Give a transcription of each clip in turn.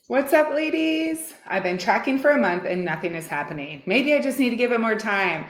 What's up, ladies? I've been tracking for a month and nothing is happening. Maybe I just need to give it more time.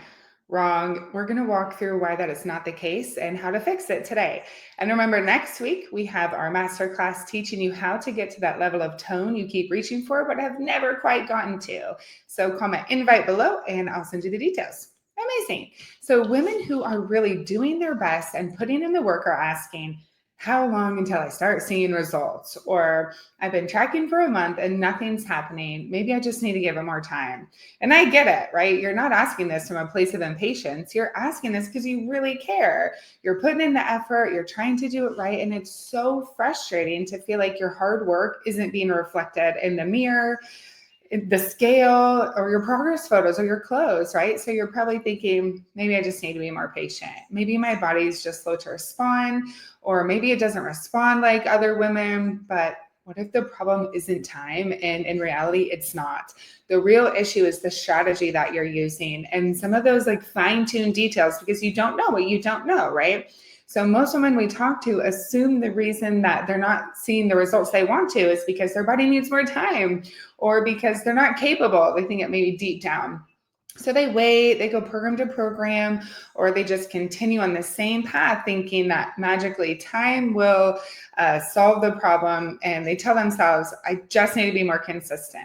Wrong. We're going to walk through why that is not the case and how to fix it today. And remember, next week we have our masterclass teaching you how to get to that level of tone you keep reaching for but have never quite gotten to. So comment invite below and I'll send you the details. Amazing. So women who are really doing their best and putting in the work are asking, how long until I start seeing results? Or I've been tracking for a month and nothing's happening. Maybe I just need to give it more time. And I get it, right? You're not asking this from a place of impatience. You're asking this because you really care. You're putting in the effort, you're trying to do it right. And it's so frustrating to feel like your hard work isn't being reflected in the mirror, the scale, or your progress photos or your clothes, right? So you're probably thinking, maybe I just need to be more patient. Maybe my body's just slow to respond, or maybe it doesn't respond like other women. But what if the problem isn't time? And in reality, it's not. The real issue is the strategy that you're using and some of those like fine-tuned details, because you don't know what you don't know, right? So most women we talk to assume the reason that they're not seeing the results they want to is because their body needs more time or because they're not capable. They think it may be deep down. So they wait, they go program to program, or they just continue on the same path thinking that magically time will solve the problem. And they tell themselves, I just need to be more consistent.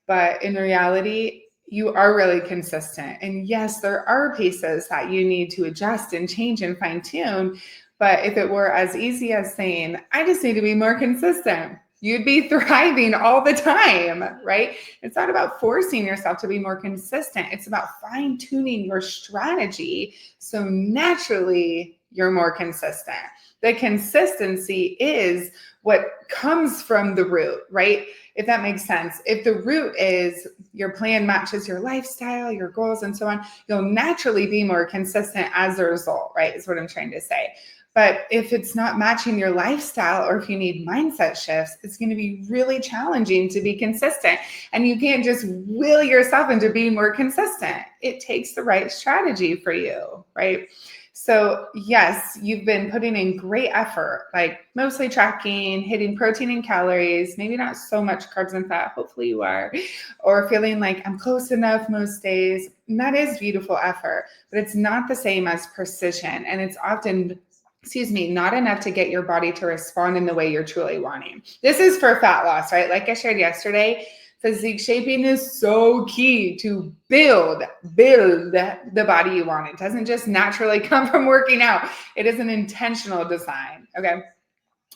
But in reality, you are really consistent. And yes, there are pieces that you need to adjust and change and fine tune. But if it were as easy as saying, I just need to be more consistent, you'd be thriving all the time, right? It's not about forcing yourself to be more consistent. It's about fine tuning your strategy so naturally you're more consistent. The consistency is what comes from the root, right? If that makes sense. If the root is your plan matches your lifestyle, your goals, and so on, you'll naturally be more consistent as a result, right? Is what I'm trying to say. But if it's not matching your lifestyle, or if you need mindset shifts, it's going to be really challenging to be consistent. And you can't just will yourself into being more consistent. It takes the right strategy for you, right? So yes, you've been putting in great effort, like mostly tracking, hitting protein and calories, maybe not so much carbs and fat, hopefully you are, or feeling like I'm close enough most days. And that is beautiful effort, but it's not the same as precision. And it's often not enough to get your body to respond in the way you're truly wanting. This is for fat loss, right? Like I shared yesterday, physique shaping is so key to build the body you want. It doesn't just naturally come from working out. It is an intentional design. Okay. All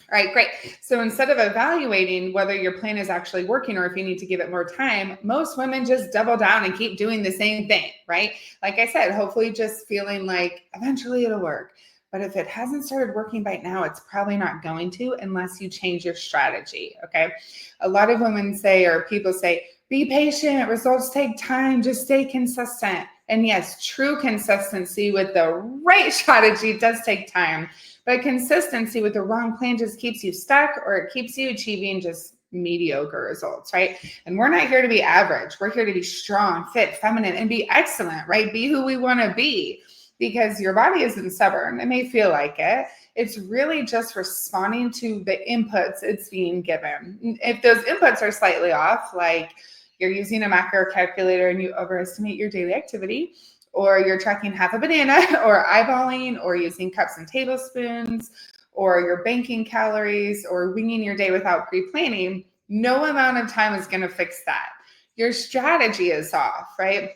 right, great. So instead of evaluating whether your plan is actually working or if you need to give it more time, most women just double down and keep doing the same thing, right? Like I said, hopefully just feeling like eventually it'll work. But if it hasn't started working by now, it's probably not going to unless you change your strategy, okay? A lot of women say, or people say, be patient, results take time, just stay consistent. And yes, true consistency with the right strategy does take time. But consistency with the wrong plan just keeps you stuck, or it keeps you achieving just mediocre results, right? And we're not here to be average. We're here to be strong, fit, feminine, and be excellent, right? Be who we want to be, because your body isn't stubborn. It may feel like it. It's really just responding to the inputs it's being given. If those inputs are slightly off, like you're using a macro calculator and you overestimate your daily activity, or you're tracking half a banana, or eyeballing, or using cups and tablespoons, or you're banking calories, or winging your day without pre-planning, no amount of time is going to fix that. Your strategy is off, right?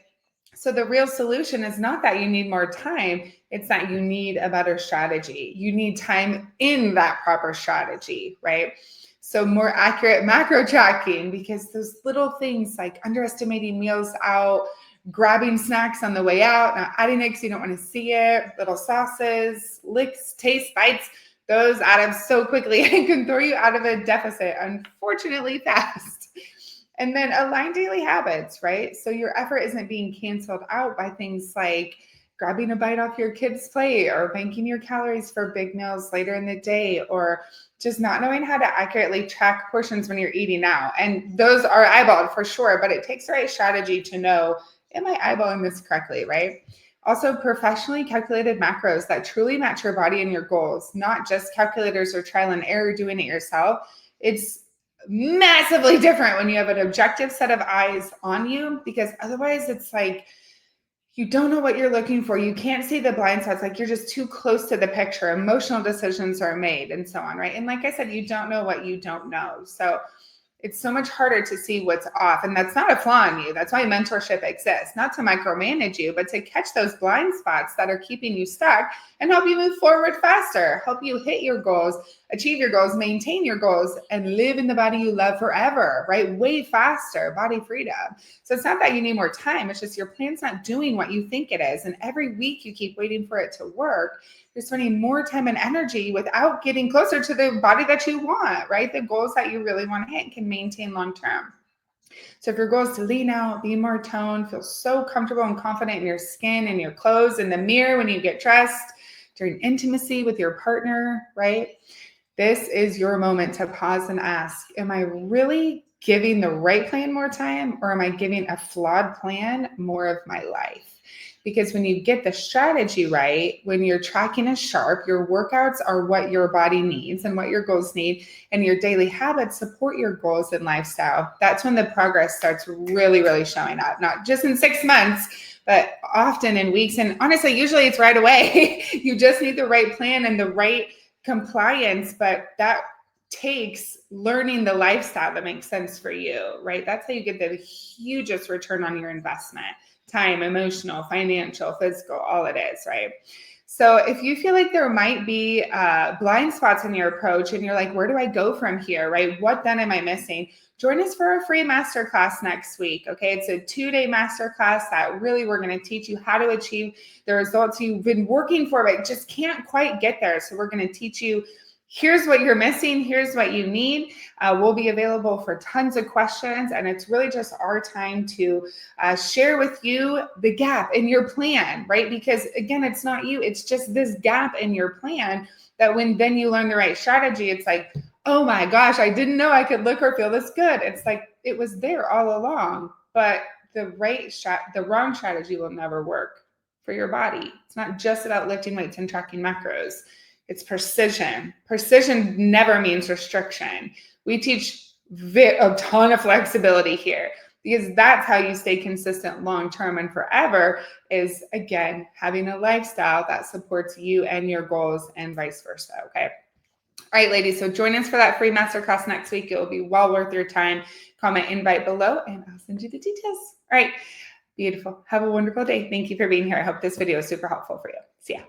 So the real solution is not that you need more time, it's that you need a better strategy. You need time in that proper strategy, right? So more accurate macro tracking, because those little things like underestimating meals out, grabbing snacks on the way out, not adding it because you don't want to see it, little sauces, licks, taste bites, those add up so quickly and can throw you out of a deficit, unfortunately fast. And then align daily habits, right? So your effort isn't being canceled out by things like grabbing a bite off your kid's plate, or banking your calories for big meals later in the day, or just not knowing how to accurately track portions when you're eating out. And those are eyeballed for sure, but it takes the right strategy to know, am I eyeballing this correctly, right? Also, professionally calculated macros that truly match your body and your goals, not just calculators or trial and error doing it yourself. It's massively different when you have an objective set of eyes on you, because otherwise it's like you don't know what you're looking for. You can't see the blind spots. Like you're just too close to the picture. Emotional decisions are made and so on, right? And like I said, you don't know what you don't know. So it's so much harder to see what's off. And that's not a flaw in you. That's why mentorship exists, not to micromanage you, but to catch those blind spots that are keeping you stuck and help you move forward faster, help you hit your goals, achieve your goals, maintain your goals, and live in the body you love forever, right? Way faster, body freedom. So it's not that you need more time. It's just your plan's not doing what you think it is. And every week you keep waiting for it to work. You're spending more time and energy without getting closer to the body that you want, right? The goals that you really want to hit can maintain long term. So if your goal is to lean out, be more toned, feel so comfortable and confident in your skin and your clothes, in the mirror when you get dressed, during intimacy with your partner, right? This is your moment to pause and ask, am I really giving the right plan more time, or am I giving a flawed plan more of my life? Because when you get the strategy right, when your tracking is sharp, your workouts are what your body needs and what your goals need, and your daily habits support your goals and lifestyle, that's when the progress starts really, really showing up. Not just in 6 months, but often in weeks. And honestly, usually it's right away. You just need the right plan and the right compliance, but that takes learning the lifestyle that makes sense for you, right? That's how you get the hugest return on your investment. Time, emotional, financial, physical, all it is, right? So if you feel like there might be blind spots in your approach and you're like, where do I go from here, right? What then am I missing? Join us for a free masterclass next week, okay? It's a 2-day masterclass that really we're going to teach you how to achieve the results you've been working for, but just can't quite get there. So we're going to teach you, here's what you're missing, here's what you need. We'll be available for tons of questions, and it's really just our time to share with you the gap in your plan, right? Because again, it's not you, it's just this gap in your plan that when then you learn the right strategy, it's like, oh my gosh, I didn't know I could look or feel this good. It's like, it was there all along, but the wrong strategy will never work for your body. It's not just about lifting weights and tracking macros. It's precision. Precision never means restriction. We teach a ton of flexibility here, because that's how you stay consistent long-term and forever, is again, having a lifestyle that supports you and your goals and vice versa, okay? All right, ladies, so join us for that free masterclass next week. It will be well worth your time. Comment invite below and I'll send you the details. All right, beautiful. Have a wonderful day. Thank you for being here. I hope this video is super helpful for you. See ya.